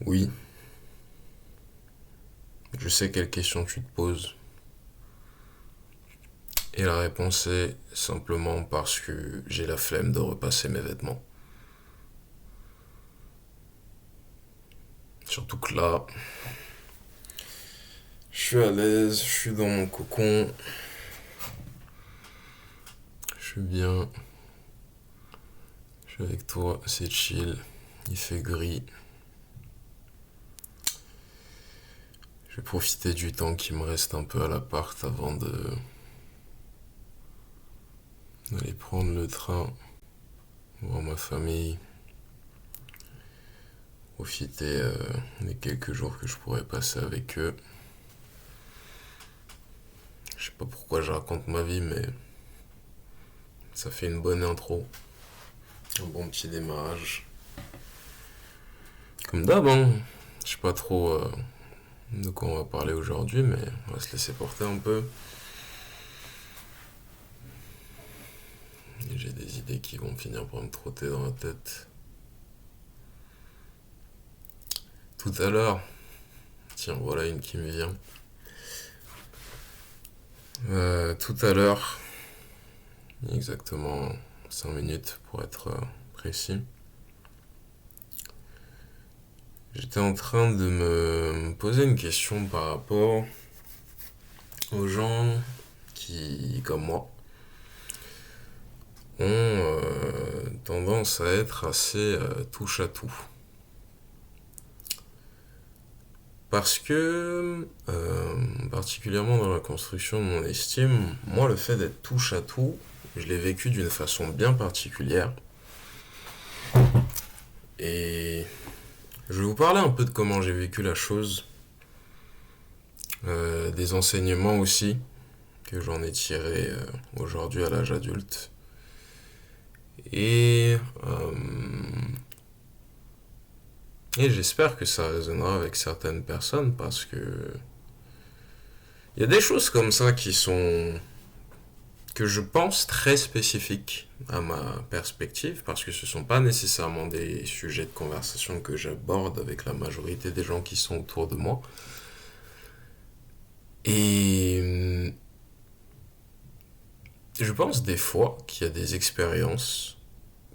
Oui, je sais quelle question tu te poses. Et la réponse est simplement parce que j'ai la flemme de repasser mes vêtements. Surtout que là, je suis à l'aise, je suis dans mon cocon, je suis bien, je suis avec toi, c'est chill, il fait gris. Je vais profiter du temps qui me reste un peu à l'appart avant d'aller prendre le train, voir ma famille, profiter des quelques jours que je pourrais passer avec eux. Je sais pas pourquoi je raconte ma vie, mais ça fait une bonne intro, un bon petit démarrage. Comme d'hab, hein. Je sais pas trop de quoi on va parler aujourd'hui, mais on va se laisser porter un peu. Et j'ai des idées qui vont finir par me trotter dans la tête. Tout à l'heure, tiens, voilà une qui me vient. Tout à l'heure, exactement 5 minutes pour être précis, j'étais en train de me poser une question par rapport aux gens qui, comme moi, ont tendance à être assez touche à tout. Parce que, particulièrement dans la construction de mon estime, moi le fait d'être touche à tout, je l'ai vécu d'une façon bien particulière. Et je vais vous parler un peu de comment j'ai vécu la chose, des enseignements aussi que j'en ai tirés aujourd'hui à l'âge adulte. Et, et j'espère que ça résonnera avec certaines personnes parce que il y a des choses comme ça qui sont que je pense très spécifiques à ma perspective parce que ce ne sont pas nécessairement des sujets de conversation que j'aborde avec la majorité des gens qui sont autour de moi. Et je pense des fois qu'il y a des expériences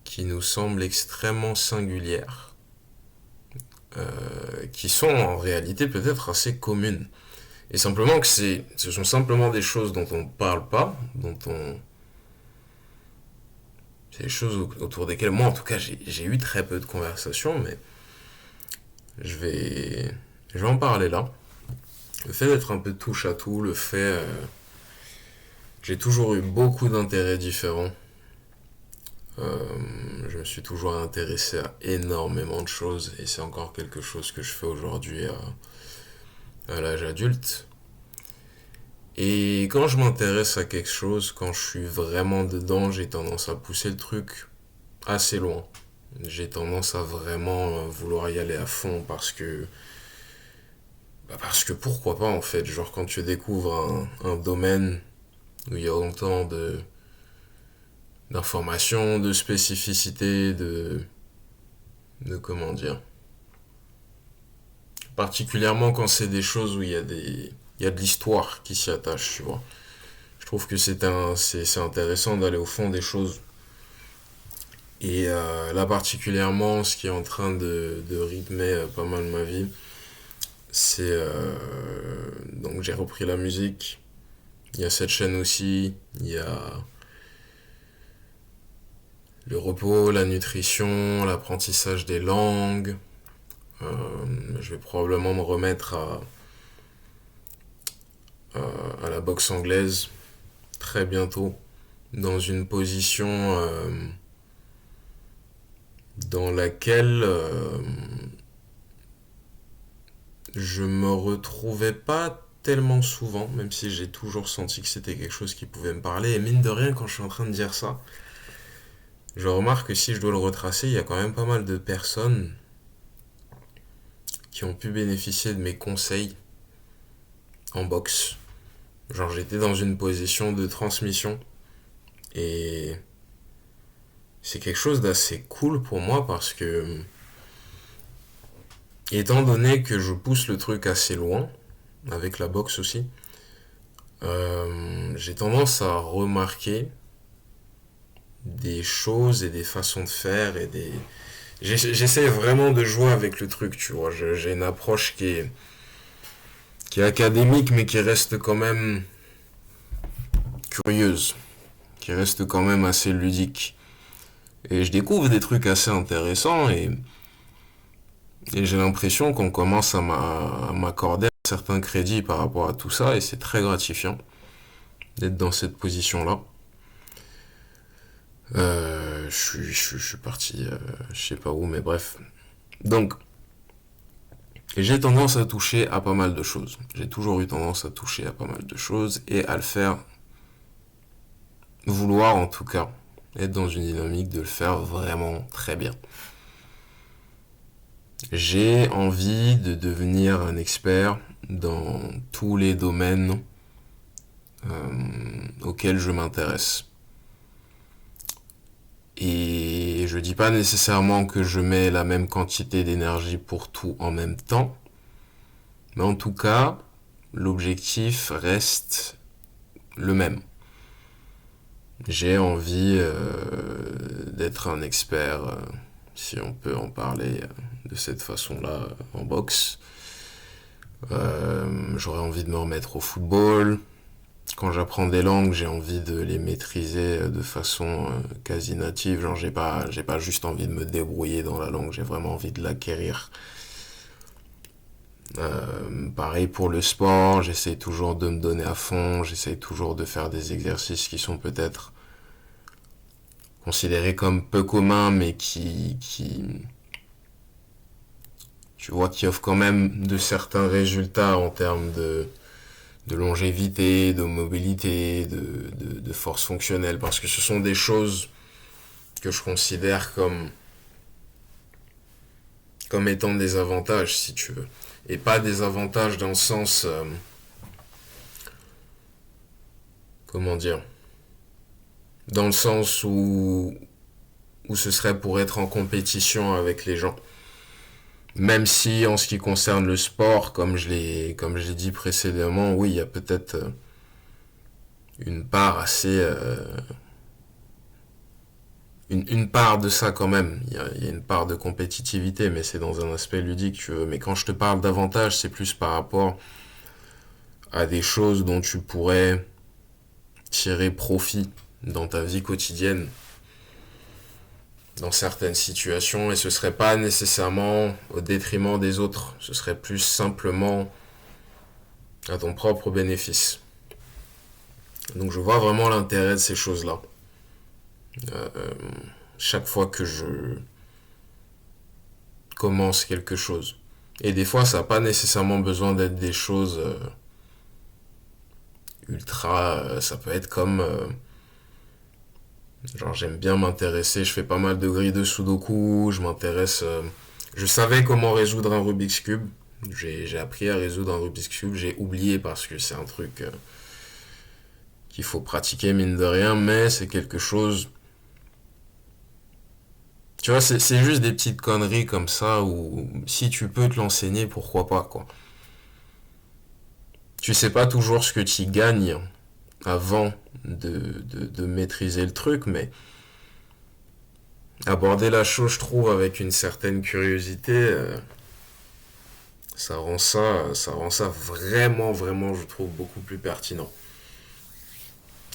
qui nous semblent extrêmement singulières, qui sont en réalité peut-être assez communes. Et simplement que ce sont simplement des choses dont on ne parle pas, c'est des choses autour desquelles moi en tout cas j'ai eu très peu de conversations, mais je vais, je vais en parler là. Le fait d'être un peu touche à tout, le fait, j'ai toujours eu beaucoup d'intérêts différents. Je me suis toujours intéressé à énormément de choses et c'est encore quelque chose que je fais aujourd'hui à l'âge adulte. Et quand je m'intéresse à quelque chose, quand je suis vraiment dedans, j'ai tendance à pousser le truc assez loin. J'ai tendance à vraiment vouloir y aller à fond parce que pourquoi pas en fait. Genre quand tu découvres un domaine où il y a autant d'informations, de spécificités, de comment dire. Particulièrement quand c'est des choses où il y a de l'histoire qui s'y attache, tu vois. Je trouve que c'est intéressant d'aller au fond des choses. Et là particulièrement, ce qui est en train de rythmer pas mal ma vie, c'est donc j'ai repris la musique. Il y a cette chaîne aussi. Il y a le repos, la nutrition, l'apprentissage des langues. Euh, je vais probablement me remettre à la boxe anglaise très bientôt, dans une position dans laquelle je me retrouvais pas tellement souvent, même si j'ai toujours senti que c'était quelque chose qui pouvait me parler. Et mine de rien, quand je suis en train de dire ça, je remarque que si je dois le retracer, il y a quand même pas mal de personnes qui ont pu bénéficier de mes conseils en boxe. Genre j'étais dans une position de transmission et c'est quelque chose d'assez cool pour moi parce que étant donné que je pousse le truc assez loin, avec la boxe aussi, j'ai tendance à remarquer des choses et des façons de faire et des... J'essaie vraiment de jouer avec le truc, tu vois. J'ai une approche qui est académique, mais qui reste quand même curieuse, qui reste quand même assez ludique. Et je découvre des trucs assez intéressants et j'ai l'impression qu'on commence à m'accorder un certain crédit par rapport à tout ça et c'est très gratifiant d'être dans cette position-là. Je suis parti, je sais pas où, mais bref. Donc, j'ai tendance à toucher à pas mal de choses. J'ai toujours eu tendance à toucher à pas mal de choses et à le faire, vouloir en tout cas, être dans une dynamique de le faire vraiment très bien. J'ai envie de devenir un expert dans tous les domaines auxquels je m'intéresse. Et je dis pas nécessairement que je mets la même quantité d'énergie pour tout en même temps, mais en tout cas, l'objectif reste le même. J'ai envie d'être un expert, si on peut en parler de cette façon-là, en boxe. J'aurais envie de me remettre au football. Quand j'apprends des langues, j'ai envie de les maîtriser de façon quasi native. Genre, j'ai pas juste envie de me débrouiller dans la langue, j'ai vraiment envie de l'acquérir. Pareil pour le sport, j'essaie toujours de me donner à fond, j'essaie toujours de faire des exercices qui sont peut-être considérés comme peu communs, mais tu vois, qui offrent quand même de certains résultats en termes de longévité, de mobilité, de force fonctionnelle, parce que ce sont des choses que je considère comme étant des avantages, si tu veux. Et pas des avantages dans le sens, comment dire, dans le sens où ce serait pour être en compétition avec les gens. Même si en ce qui concerne le sport, comme je l'ai dit précédemment, oui, il y a peut-être une part assez une part de ça quand même. Il y a une part de compétitivité, mais c'est dans un aspect ludique, tu veux. Mais quand je te parle d'avantage, c'est plus par rapport à des choses dont tu pourrais tirer profit dans ta vie quotidienne, dans certaines situations, et ce serait pas nécessairement au détriment des autres. Ce serait plus simplement à ton propre bénéfice. Donc je vois vraiment l'intérêt de ces choses-là. Chaque fois que je commence quelque chose. Et des fois, ça n'a pas nécessairement besoin d'être des choses ultra... ça peut être comme... genre, j'aime bien m'intéresser, je fais pas mal de grilles de Sudoku, je m'intéresse... je savais comment résoudre un Rubik's Cube. J'ai appris à résoudre un Rubik's Cube, j'ai oublié parce que c'est un truc qu'il faut pratiquer, mine de rien, mais c'est quelque chose... Tu vois, c'est juste des petites conneries comme ça où si tu peux te l'enseigner, pourquoi pas, quoi. Tu sais pas toujours ce que tu gagnes avant de maîtriser le truc, mais aborder la chose, je trouve, avec une certaine curiosité, ça rend ça vraiment, vraiment, je trouve, beaucoup plus pertinent.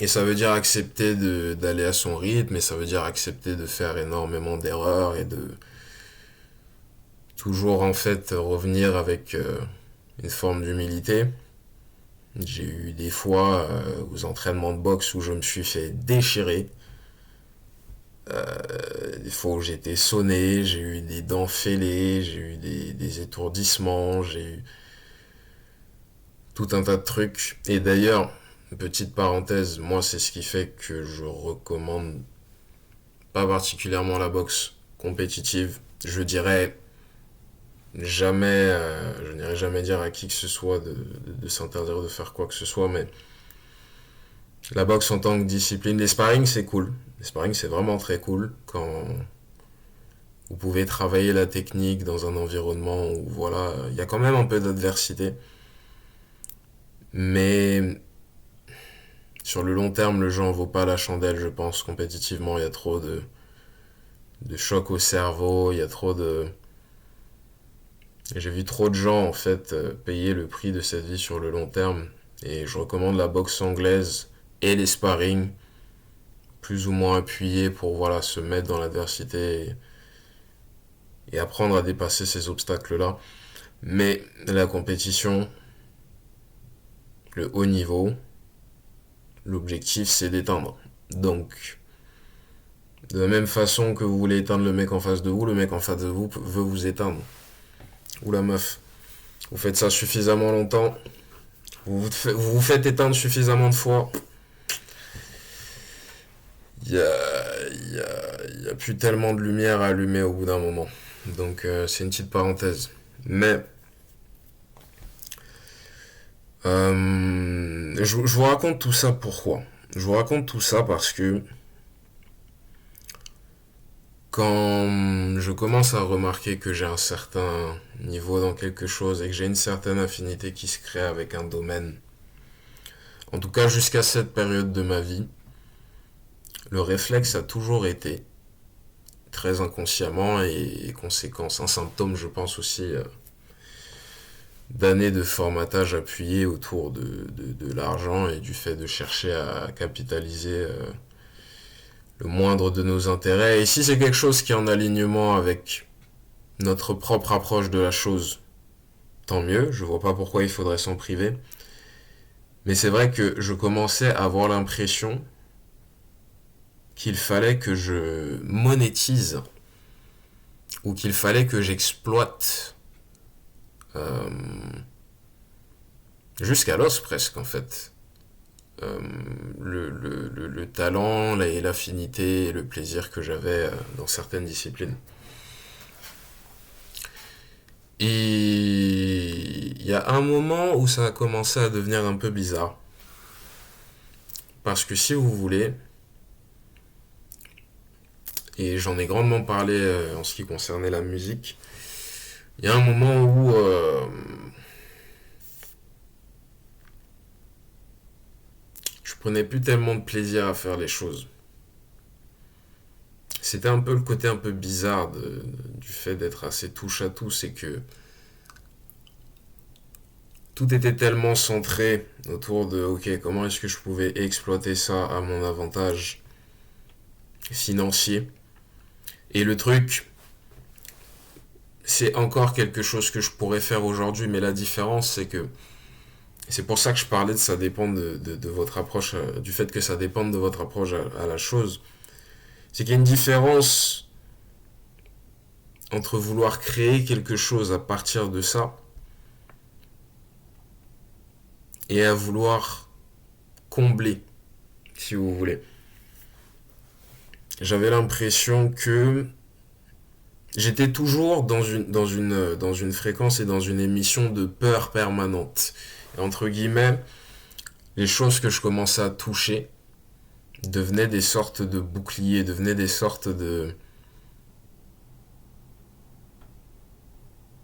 Et ça veut dire accepter d'aller à son rythme, et ça veut dire accepter de faire énormément d'erreurs et de toujours, en fait, revenir avec une forme d'humilité. J'ai eu des fois aux entraînements de boxe où je me suis fait déchirer. Des fois où j'étais sonné, j'ai eu des dents fêlées, j'ai eu des étourdissements, j'ai eu tout un tas de trucs. Et d'ailleurs, petite parenthèse, moi c'est ce qui fait que je recommande pas particulièrement la boxe compétitive. Je dirais jamais, je n'irai jamais dire à qui que ce soit de s'interdire de faire quoi que ce soit, mais la boxe en tant que discipline, les sparring c'est cool. Les sparring c'est vraiment très cool Vous pouvez travailler la technique dans un environnement où, voilà, il y a quand même un peu d'adversité. Mais sur le long terme, le jeu en vaut pas la chandelle, je pense, compétitivement. Il y a trop de chocs au cerveau, il y a trop de... J'ai vu trop de gens, en fait, payer le prix de cette vie sur le long terme. Et je recommande la boxe anglaise et les sparring, plus ou moins appuyés pour, voilà, se mettre dans l'adversité et apprendre à dépasser ces obstacles-là. Mais la compétition, le haut niveau, l'objectif c'est d'éteindre. Donc, de la même façon que vous voulez éteindre le mec en face de vous, le mec en face de vous veut vous éteindre. Ou la meuf. Vous faites ça suffisamment longtemps, vous faites éteindre suffisamment de fois, il y a plus tellement de lumière à allumer au bout d'un moment. Donc c'est une petite parenthèse. Mais je vous raconte tout ça pourquoi. Je vous raconte tout ça parce que quand je commence à remarquer que j'ai un certain niveau dans quelque chose et que j'ai une certaine affinité qui se crée avec un domaine, en tout cas jusqu'à cette période de ma vie, le réflexe a toujours été, très inconsciemment et conséquence, un symptôme je pense aussi d'années de formatage appuyé autour de l'argent et du fait de chercher à capitaliser le moindre de nos intérêts. Et si c'est quelque chose qui est en alignement avec notre propre approche de la chose, tant mieux, je vois pas pourquoi il faudrait s'en priver. Mais c'est vrai que je commençais à avoir l'impression qu'il fallait que je monétise ou qu'il fallait que j'exploite euh, jusqu'à l'os presque en fait le talent et l'affinité et le plaisir que j'avais dans certaines disciplines. Et il y a un moment où ça a commencé à devenir un peu bizarre. Parce que si vous voulez, et j'en ai grandement parlé en ce qui concernait la musique, il y a un moment où je prenais plus tellement de plaisir à faire les choses. C'était un peu le côté un peu bizarre du fait d'être assez touche à tout, c'est que tout était tellement centré autour de ok, comment est-ce que je pouvais exploiter ça à mon avantage financier. Et le truc, c'est encore quelque chose que je pourrais faire aujourd'hui, mais la différence c'est que c'est pour ça que je parlais de ça dépend de votre approche, du fait que ça dépende de votre approche à la chose. C'est qu'il y a une différence entre vouloir créer quelque chose à partir de ça et à vouloir combler, si vous voulez. J'avais l'impression que j'étais toujours dans une fréquence et dans une émission de peur permanente. Et entre guillemets, les choses que je commençais à toucher devenaient des sortes de boucliers, devenaient des sortes de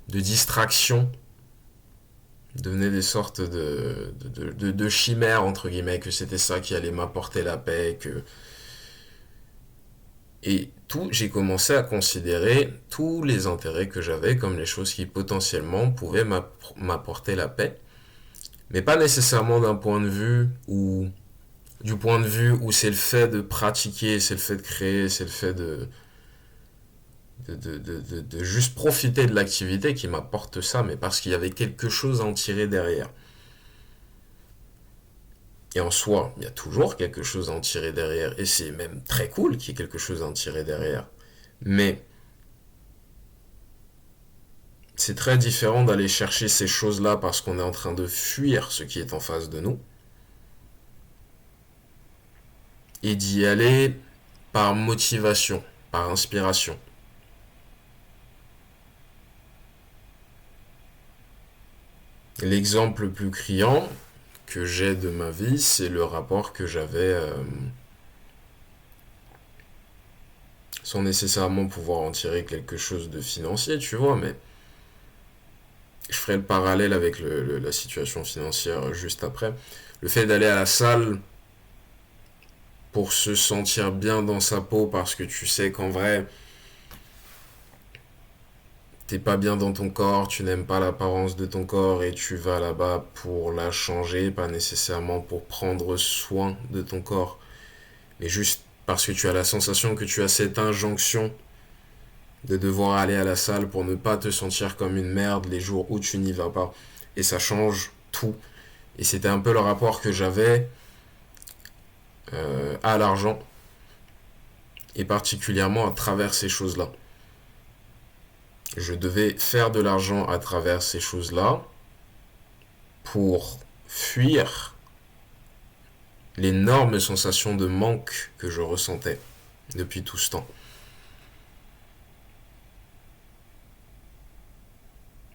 distractions, devenaient des sortes de chimères, entre guillemets, que c'était ça qui allait m'apporter la paix, que... Et tout, j'ai commencé à considérer tous les intérêts que j'avais comme les choses qui potentiellement pouvaient m'apporter la paix, mais pas nécessairement d'un point de vue où du point de vue où c'est le fait de pratiquer, c'est le fait de créer, c'est le fait de juste profiter de l'activité qui m'apporte ça, mais parce qu'il y avait quelque chose à en tirer derrière. Et en soi, il y a toujours quelque chose à en tirer derrière, et c'est même très cool qu'il y ait quelque chose à en tirer derrière. Mais c'est très différent d'aller chercher ces choses-là parce qu'on est en train de fuir ce qui est en face de nous, et d'y aller par motivation, par inspiration. L'exemple le plus criant que j'ai de ma vie, c'est le rapport que j'avais sans nécessairement pouvoir en tirer quelque chose de financier, tu vois, mais je ferai le parallèle avec la situation financière juste après. Le fait d'aller à la salle pour se sentir bien dans sa peau parce que tu sais qu'en vrai, t'es pas bien dans ton corps, tu n'aimes pas l'apparence de ton corps et tu vas là-bas pour la changer, pas nécessairement pour prendre soin de ton corps, mais juste parce que tu as la sensation que tu as cette injonction de devoir aller à la salle pour ne pas te sentir comme une merde les jours où tu n'y vas pas. Et ça change tout. Et c'était un peu le rapport que j'avais à l'argent, et particulièrement à travers ces choses-là. Je devais faire de l'argent à travers ces choses-là pour fuir l'énorme sensation de manque que je ressentais depuis tout ce temps.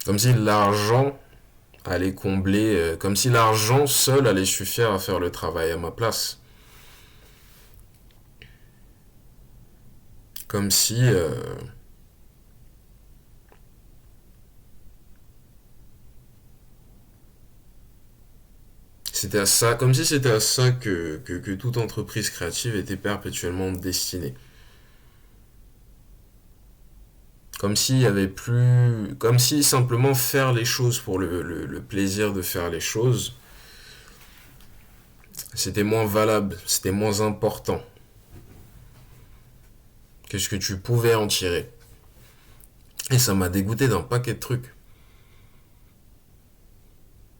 Comme si l'argent allait combler, comme si l'argent seul allait suffire à faire le travail à ma place. Comme si c'était à ça, comme si c'était à ça que toute entreprise créative était perpétuellement destinée. Comme s'il y avait plus, comme si simplement faire les choses pour le plaisir de faire les choses, c'était moins valable, c'était moins important que ce que tu pouvais en tirer. Et ça m'a dégoûté d'un paquet de trucs.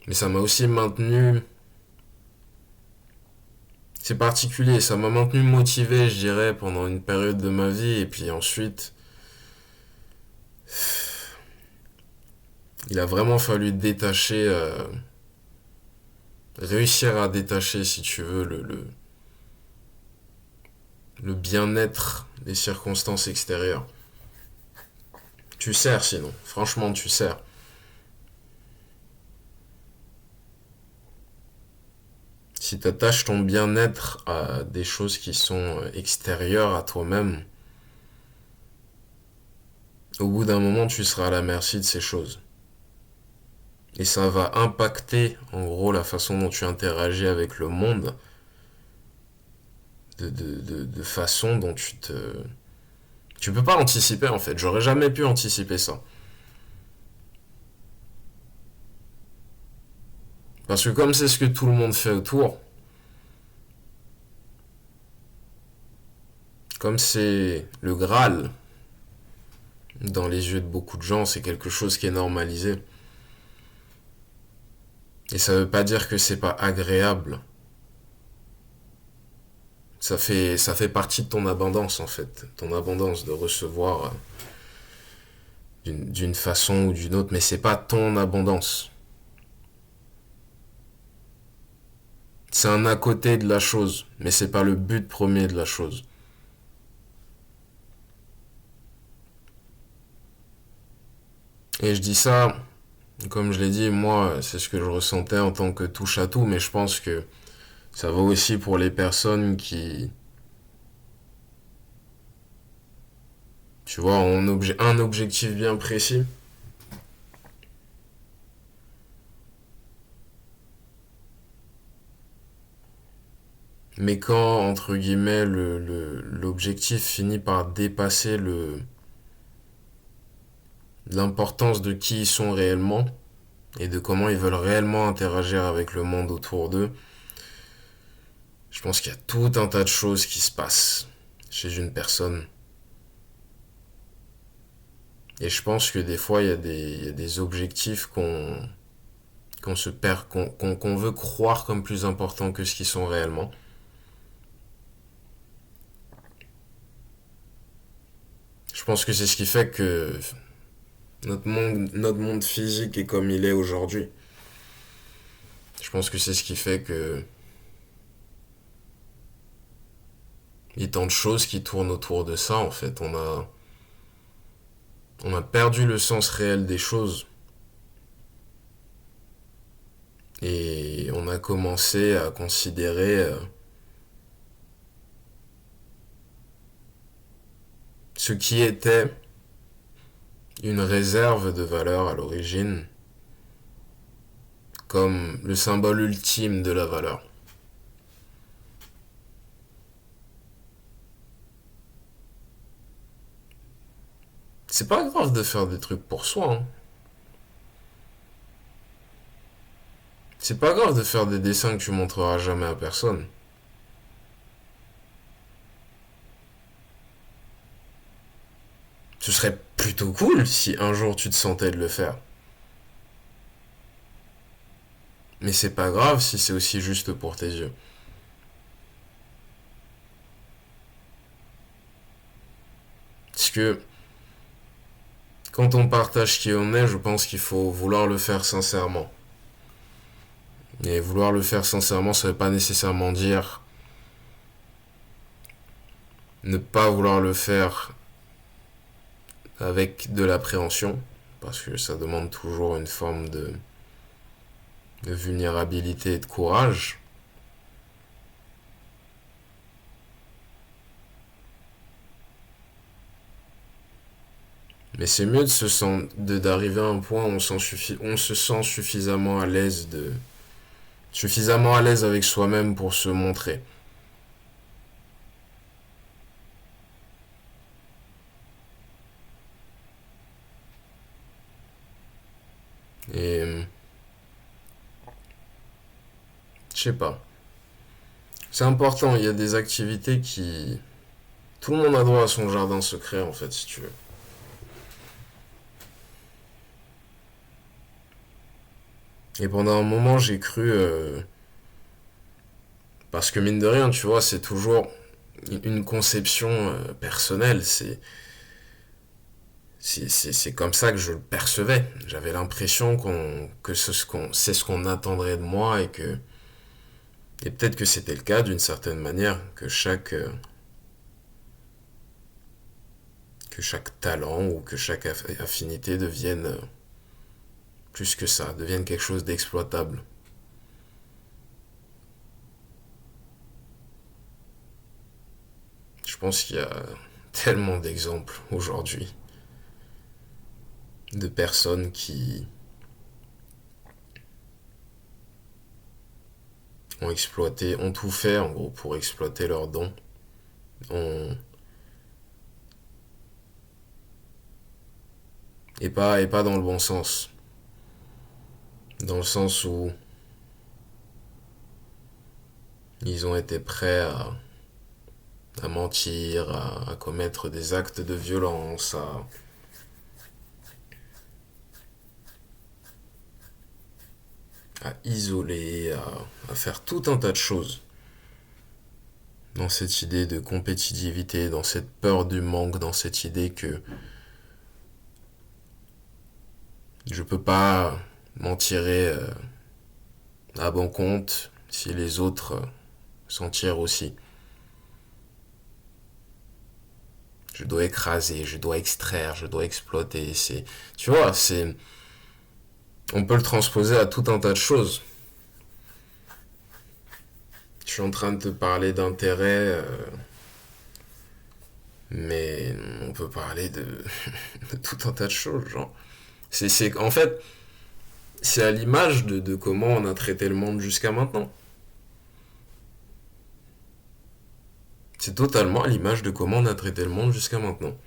Mais ça m'a aussi maintenu. C'est particulier, ça m'a maintenu motivé, je dirais, pendant une période de ma vie. Et puis ensuite, il a vraiment fallu détacher, réussir à détacher, si tu veux, le bien-être des circonstances extérieures. Tu sers sinon, franchement, tu sers. Si tu attaches ton bien-être à des choses qui sont extérieures à toi-même, au bout d'un moment, tu seras à la merci de ces choses. Et ça va impacter, en gros, la façon dont tu interagis avec le monde, de façon dont tu te... Tu peux pas anticiper, en fait. J'aurais jamais pu anticiper ça. Parce que comme c'est ce que tout le monde fait autour, comme c'est le Graal dans les yeux de beaucoup de gens, c'est quelque chose qui est normalisé. Et ça veut pas dire que c'est pas agréable. Ça fait partie de ton abondance, en fait. Ton abondance de recevoir d'une façon ou d'une autre, mais c'est pas ton abondance. C'est un à côté de la chose, mais c'est pas le but premier de la chose. Et je dis ça, comme je l'ai dit, moi, c'est ce que je ressentais en tant que touche à tout, mais je pense que ça va aussi pour les personnes qui, tu vois, ont un objectif bien précis. Mais quand, entre guillemets, l'objectif finit par dépasser l'importance de qui ils sont réellement et de comment ils veulent réellement interagir avec le monde autour d'eux, je pense qu'il y a tout un tas de choses qui se passent chez une personne. Et je pense que des fois, il y a des objectifs qu'on se perd, qu'on veut croire comme plus importants que ce qu'ils sont réellement. Je pense que c'est ce qui fait que notre monde physique est comme il est aujourd'hui. Je pense que c'est ce qui fait que il y a tant de choses qui tournent autour de ça, en fait. On a perdu le sens réel des choses. Et on a commencé à considérer ce qui était une réserve de valeur à l'origine comme le symbole ultime de la valeur. C'est pas grave de faire des trucs pour soi, hein. C'est pas grave de faire des dessins que tu montreras jamais à personne. Ce serait plutôt cool si un jour tu te sentais de le faire. Mais c'est pas grave si c'est aussi juste pour tes yeux. Parce que quand on partage qui on est, je pense qu'il faut vouloir le faire sincèrement. Et vouloir le faire sincèrement, ça veut pas nécessairement dire ne pas vouloir le faire avec de l'appréhension, parce que ça demande toujours une forme de vulnérabilité et de courage. Mais c'est mieux d'arriver à un point où on se sent suffisamment à l'aise avec soi-même pour se montrer. Et je sais pas. C'est important, il y a des activités qui... Tout le monde a droit à son jardin secret, en fait, si tu veux. Et pendant un moment, j'ai cru... parce que mine de rien, tu vois, c'est toujours une conception personnelle. C'est comme ça que je le percevais. J'avais l'impression que c'est ce qu'on attendrait de moi et que... Et peut-être que c'était le cas d'une certaine manière, que chaque talent ou que chaque affinité devienne plus que ça, devienne quelque chose d'exploitable. Je pense qu'il y a tellement d'exemples aujourd'hui de personnes qui ont tout fait en gros pour exploiter leurs dons, ont, et pas dans le bon sens. Dans le sens où ils ont été prêts à mentir, à commettre des actes de violence, à isoler, à faire tout un tas de choses. Dans cette idée de compétitivité, dans cette peur du manque, dans cette idée que je peux pas m'en tirer à bon compte si les autres s'en tirent aussi. Je dois écraser, je dois extraire, je dois exploiter. Tu vois, on peut le transposer à tout un tas de choses. Je suis en train de te parler d'intérêt, mais on peut parler de tout un tas de choses, genre. En fait, c'est à l'image de comment on a traité le monde jusqu'à maintenant. C'est totalement à l'image de comment on a traité le monde jusqu'à maintenant.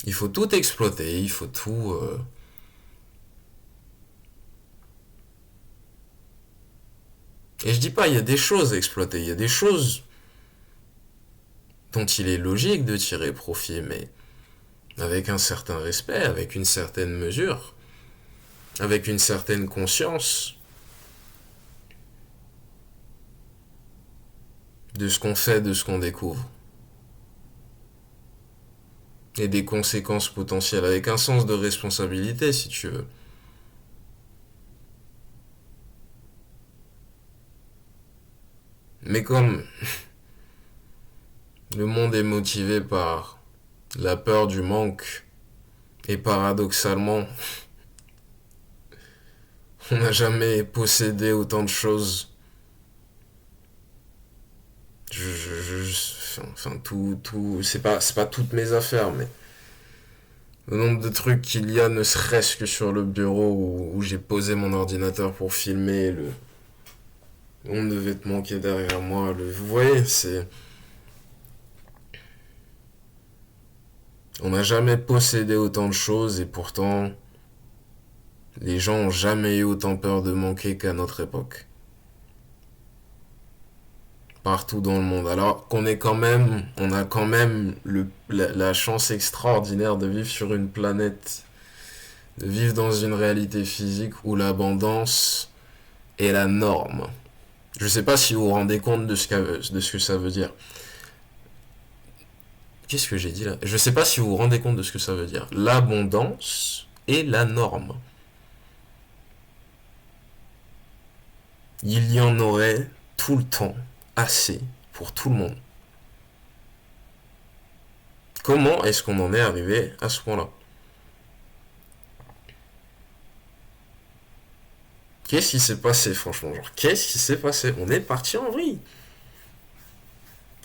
Il faut tout exploiter, il faut tout... Et je dis pas, il y a des choses à exploiter, il y a des choses dont il est logique de tirer profit, mais avec un certain respect, avec une certaine mesure, avec une certaine conscience de ce qu'on fait, de ce qu'on découvre. Et des conséquences potentielles, avec un sens de responsabilité, si tu veux. Mais comme le monde est motivé par la peur du manque, et paradoxalement, on n'a jamais possédé autant de choses. enfin tout, c'est pas toutes mes affaires, mais le nombre de trucs qu'il y a, ne serait-ce que sur le bureau où j'ai posé mon ordinateur pour filmer, le nombre de vêtements qui est derrière moi, vous voyez, on n'a jamais possédé autant de choses et pourtant, les gens ont jamais eu autant peur de manquer qu'à notre époque. Partout dans le monde. Alors qu'on on a quand même la chance extraordinaire de vivre sur une planète, de vivre dans une réalité physique où l'abondance est la norme. Je sais pas si vous vous rendez compte de ce que ça veut dire. Qu'est-ce que j'ai dit là? Je sais pas si vous vous rendez compte de ce que ça veut dire. L'abondance est la norme. Il y en aurait tout le temps assez pour tout le monde. Comment est-ce qu'on en est arrivé à ce point-là? Qu'est-ce qui s'est passé, franchement? Genre, qu'est-ce qui s'est passé? On est parti en vrille.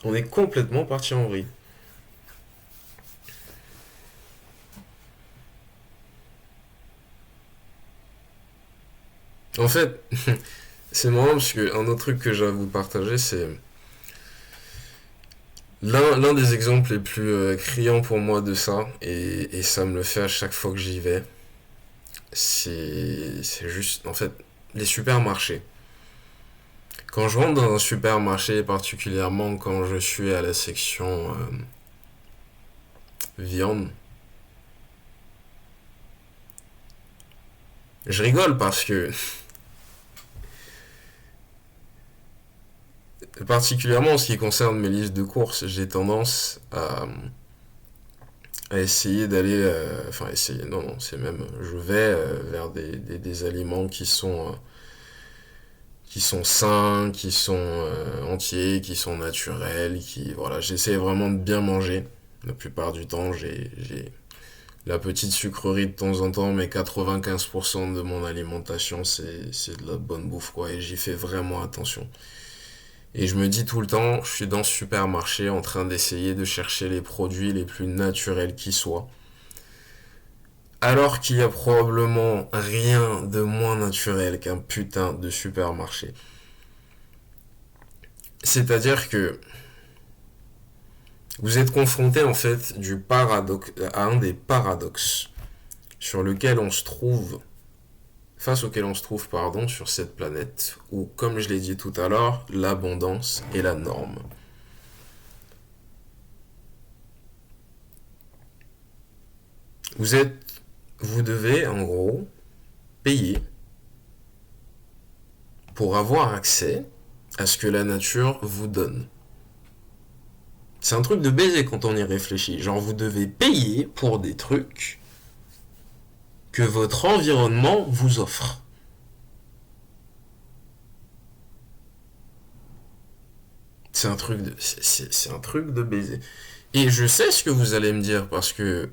On est complètement parti en vrille. En fait, c'est marrant parce que un autre truc que j'ai à vous partager, c'est l'un des exemples les plus criants pour moi de ça, et ça me le fait à chaque fois que j'y vais, c'est juste, en fait, les supermarchés. Quand je rentre dans un supermarché, particulièrement quand je suis à la section viande, je rigole parce que, particulièrement en ce qui concerne mes listes de courses, j'ai tendance à essayer d'aller, enfin essayer, non, non, c'est même, je vais vers des aliments qui sont sains, qui sont entiers, qui sont naturels, voilà, j'essaie vraiment de bien manger. La plupart du temps, j'ai la petite sucrerie de temps en temps, mais 95% de mon alimentation, c'est de la bonne bouffe, quoi, et j'y fais vraiment attention. Et je me dis tout le temps, je suis dans ce supermarché en train d'essayer de chercher les produits les plus naturels qui soient. Alors qu'il y a probablement rien de moins naturel qu'un putain de supermarché. C'est-à-dire que vous êtes confronté en fait à un des paradoxes sur lequel on se trouve, face auquel on se trouve, pardon, sur cette planète, où, comme je l'ai dit tout à l'heure, l'abondance est la norme. Vous devez, en gros, payer pour avoir accès à ce que la nature vous donne. C'est un truc de baiser quand on y réfléchit. Genre, vous devez payer pour des trucs que votre environnement vous offre. C'est un truc de baiser. Et je sais ce que vous allez me dire parce que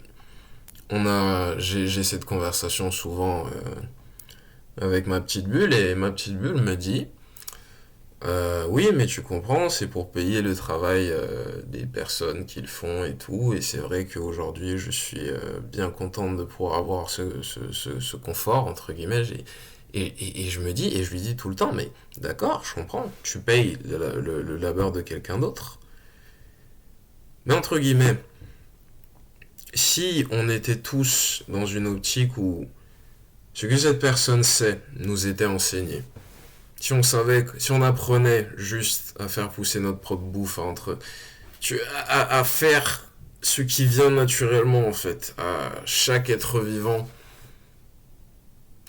j'ai cette conversation souvent avec ma petite bulle et ma petite bulle me dit oui, mais tu comprends, c'est pour payer le travail des personnes qui le font et tout. Et c'est vrai qu'aujourd'hui, je suis bien contente de pouvoir avoir ce confort, entre guillemets. Et je me dis, et je lui dis tout le temps, mais d'accord, je comprends, tu payes le labeur de quelqu'un d'autre. Mais entre guillemets, si on était tous dans une optique où ce que cette personne sait nous était enseigné, si on apprenait juste à faire pousser notre propre bouffe, à faire ce qui vient naturellement en fait, à chaque être vivant,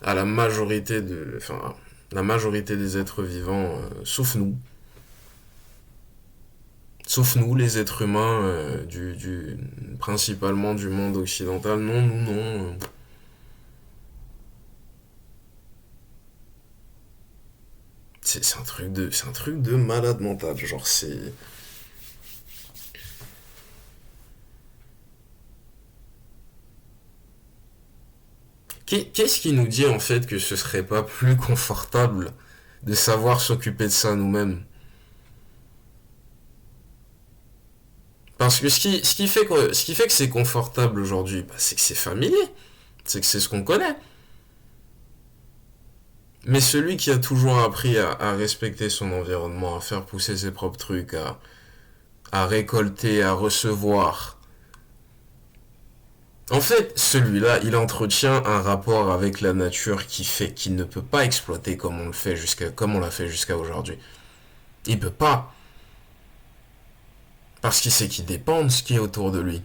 à la majorité des êtres vivants, sauf nous les êtres humains, principalement du monde occidental, non, nous non. C'est un truc de malade mental, genre c'est. Qu'est-ce qui nous dit en fait que ce serait pas plus confortable de savoir s'occuper de ça nous-mêmes? Parce que ce qui fait que c'est confortable aujourd'hui, bah, c'est que c'est familier. C'est que c'est ce qu'on connaît. Mais celui qui a toujours appris à respecter son environnement, à faire pousser ses propres trucs, à récolter, à recevoir. En fait, celui-là, il entretient un rapport avec la nature qui fait qu'il ne peut pas exploiter comme on l'a fait jusqu'à aujourd'hui. Il peut pas. Parce qu'il sait qu'il dépend de ce qui est autour de lui.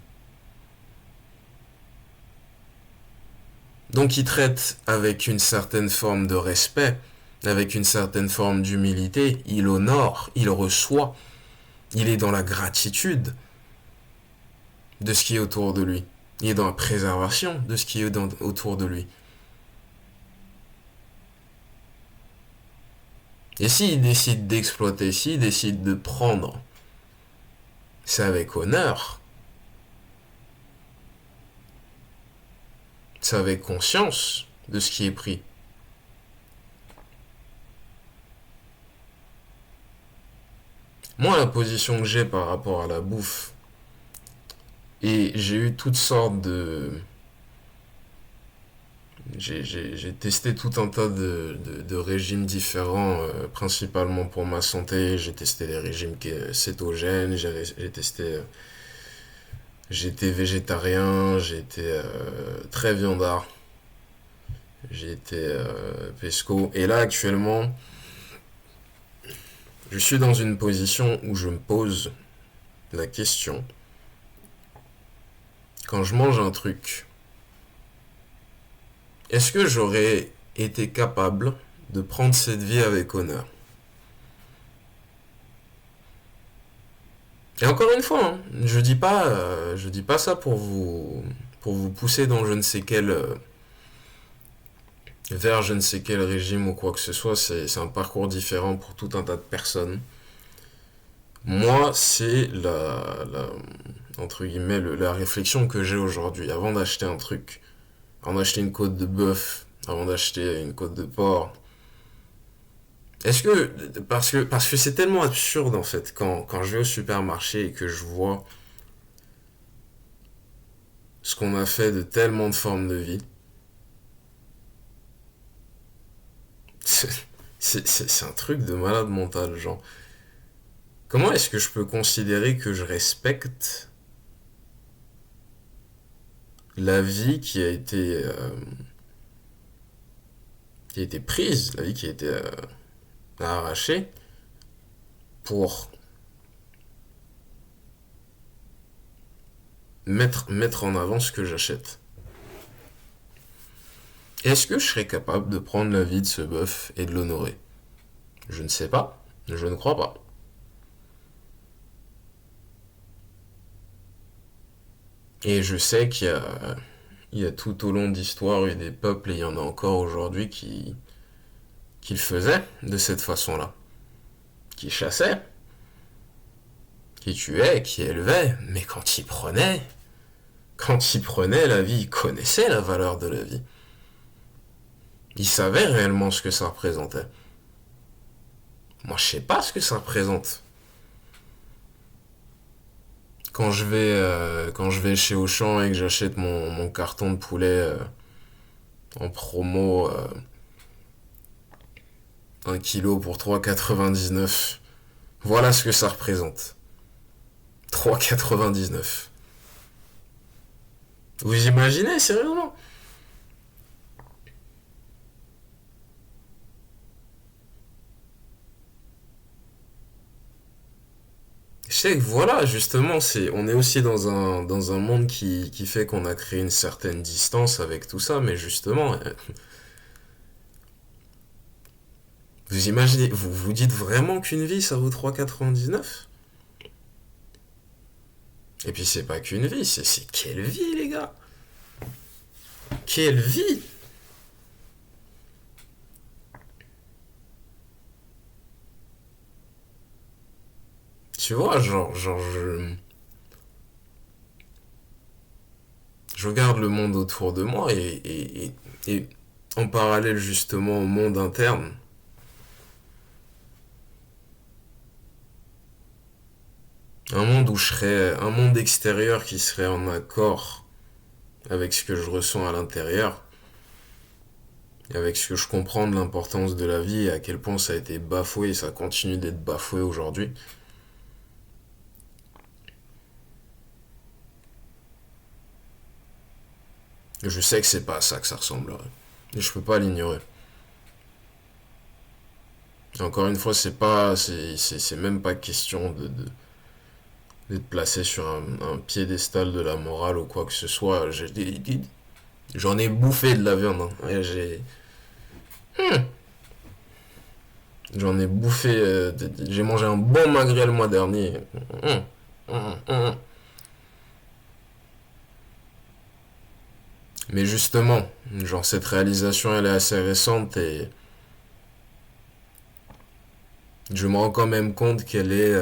Donc il traite avec une certaine forme de respect, avec une certaine forme d'humilité, il honore, il reçoit, il est dans la gratitude de ce qui est autour de lui. Il est dans la préservation de ce qui est autour de lui. Et s'il décide d'exploiter, s'il décide de prendre, c'est avec honneur, c'est avec conscience de ce qui est pris. Moi, la position que j'ai par rapport à la bouffe, et j'ai eu toutes sortes de... J'ai testé tout un tas de régimes différents, principalement pour ma santé. J'ai testé des régimes cétogènes, j'ai testé... J'étais végétarien, j'étais très viandard, j'étais pesco. Et là, actuellement, je suis dans une position où je me pose la question, quand je mange un truc, est-ce que j'aurais été capable de prendre cette vie avec honneur? Et encore une fois, hein, je dis pas ça pour vous pousser dans je ne sais quel, vers je ne sais quel régime ou quoi que ce soit. C'est un parcours différent pour tout un tas de personnes. Moi, c'est entre guillemets, la réflexion que j'ai aujourd'hui. Avant d'acheter un truc, avant d'acheter une côte de bœuf, avant d'acheter une côte de porc, est-ce que, parce que c'est tellement absurde en fait, quand je vais au supermarché et que je vois ce qu'on a fait de tellement de formes de vie, c'est c'est un truc de malade mental, genre. Comment est-ce que je peux considérer que je respecte la vie qui a été prise, la vie qui a été arrachée pour mettre en avant ce que j'achète? Est-ce que je serais capable de prendre la vie de ce bœuf et de l'honorer? Je ne sais pas, je ne crois pas. Et je sais il y a tout au long de l'histoire eu des peuples, et il y en a encore aujourd'hui, qui le faisaient de cette façon-là. Qui chassaient, qui tuaient, qui élevaient, mais quand ils prenaient la vie, ils connaissaient la valeur de la vie. Ils savaient réellement ce que ça représentait. Moi, je sais pas ce que ça représente. Quand je vais chez Auchan et que j'achète mon carton de poulet en promo, 1 kilo pour 3,99. Voilà ce que ça représente. 3,99. Vous imaginez, sérieusement? Je sais que voilà, justement, on est aussi dans un monde qui fait qu'on a créé une certaine distance avec tout ça, mais justement, vous imaginez, vous vous dites vraiment qu'une vie, ça vaut 3,99? Et puis c'est pas qu'une vie, c'est quelle vie, les gars? Quelle vie? Tu vois, je regarde le monde autour de moi et en parallèle justement au monde interne, Un monde où je serais, un monde extérieur qui serait en accord avec ce que je ressens à l'intérieur, et avec ce que je comprends de l'importance de la vie et à quel point ça a été bafoué et ça continue d'être bafoué aujourd'hui. Je sais que c'est pas à ça que ça ressemblerait. Et je peux pas l'ignorer. Encore une fois, c'est même pas question d'être placé sur un piédestal de la morale ou quoi que ce soit. J'en ai bouffé de la viande. Hein. J'en ai bouffé. J'ai mangé un bon magret le mois dernier. Hum, hum. Mais justement, genre cette réalisation elle est assez récente et je me rends quand même compte qu'elle est,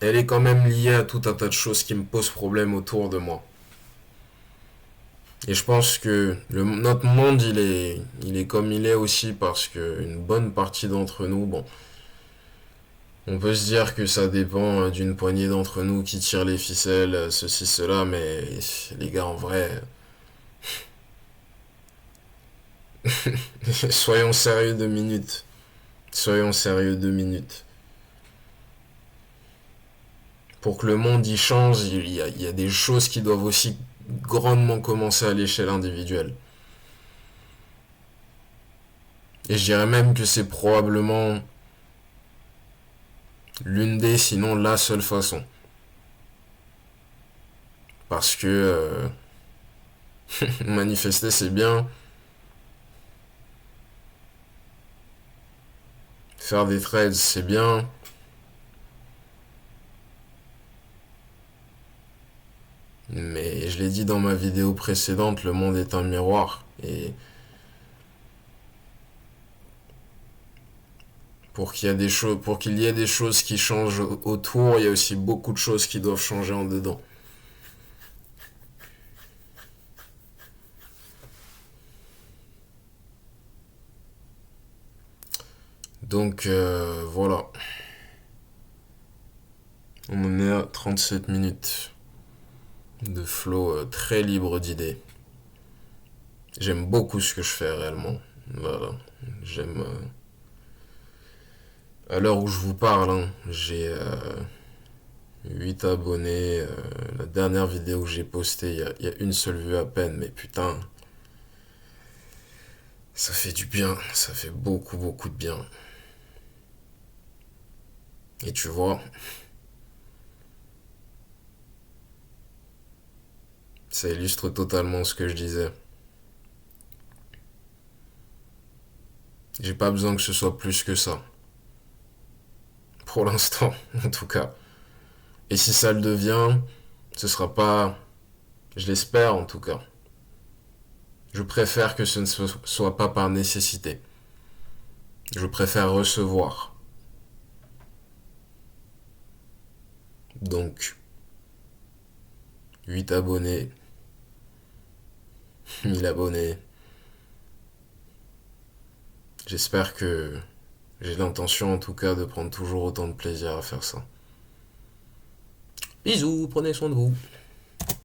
elle est quand même liée à tout un tas de choses qui me posent problème autour de moi. Et je pense que notre monde il est comme il est aussi parce que une bonne partie d'entre nous, bon, on peut se dire que ça dépend d'une poignée d'entre nous qui tire les ficelles, ceci, cela, mais les gars en vrai, soyons sérieux 2 minutes. Soyons sérieux 2 minutes. Pour que le monde y change, il y a des choses qui doivent aussi grandement commencer à l'échelle individuelle. Et je dirais même que c'est probablement l'une des, sinon la seule façon. Parce que manifester c'est bien, faire des trades c'est bien, mais je l'ai dit dans ma vidéo précédente, le monde est un miroir. Et pour qu'il y ait des choses qui changent autour, il y a aussi beaucoup de choses qui doivent changer en dedans. Donc voilà, on en est à 37 minutes de flow très libre d'idées. J'aime beaucoup ce que je fais réellement. Voilà, j'aime. À l'heure où je vous parle, hein, j'ai 8 abonnés. La dernière vidéo que j'ai postée, il y a une seule vue à peine, mais putain, ça fait du bien. Ça fait beaucoup, beaucoup de bien. Et tu vois, ça illustre totalement ce que je disais. J'ai pas besoin que ce soit plus que ça. Pour l'instant, en tout cas. Et si ça le devient, ce sera pas. Je l'espère en tout cas. Je préfère que ce ne soit pas par nécessité. Je préfère recevoir. Donc, 8 abonnés, 1000 abonnés. J'espère que j'ai l'intention en tout cas de prendre toujours autant de plaisir à faire ça. Bisous, prenez soin de vous.